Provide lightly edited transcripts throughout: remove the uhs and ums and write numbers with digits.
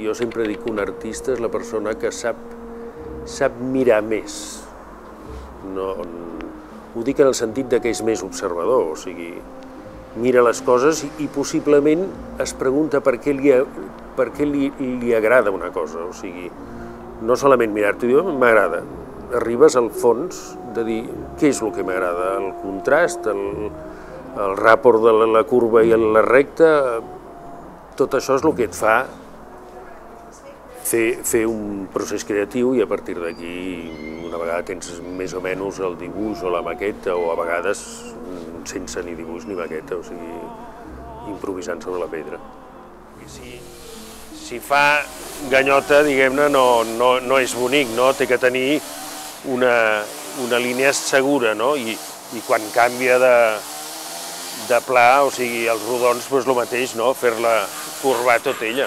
jo sempre dic que un artista és la persona que sap mirar més. Ho dic en el sentit que és més observador, o sigui, mira les coses i possiblement es pregunta per què li agrada una cosa, o sigui, no solament mirar-t'ho i dir, m'agrada, arribes al fons de dir què és el que m'agrada, el contrast, el rapport de la curva i la recta, tot això és el que et fa fer un procés creatiu i a partir d'aquí una vegada tens més o menys el dibuix o la maqueta o a vegades sense ni dibuix ni maqueta, o sigui, improvisant sobre la pedra. Si fa ganyota, diguem-ne, no és bonic, té que tenir una línia segura, i quan canvia de pla, o sigui, els rodons, doncs el mateix, fer-la curvar tot ella,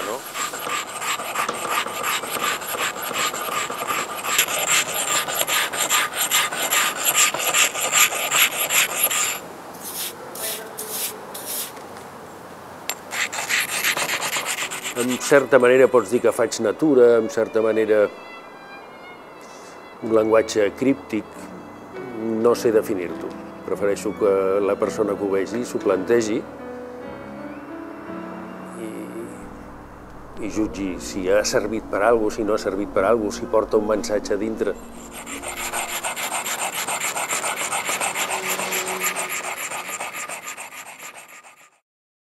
En certa manera pots dir que faig natura, en certa manera un llenguatge críptic, no sé definir-t'ho. Prefereixo que la persona que ho vegi s'ho plantegi i jutgi si ha servit per alguna cosa, si no ha servit per alguna cosa, si porta un missatge dintre.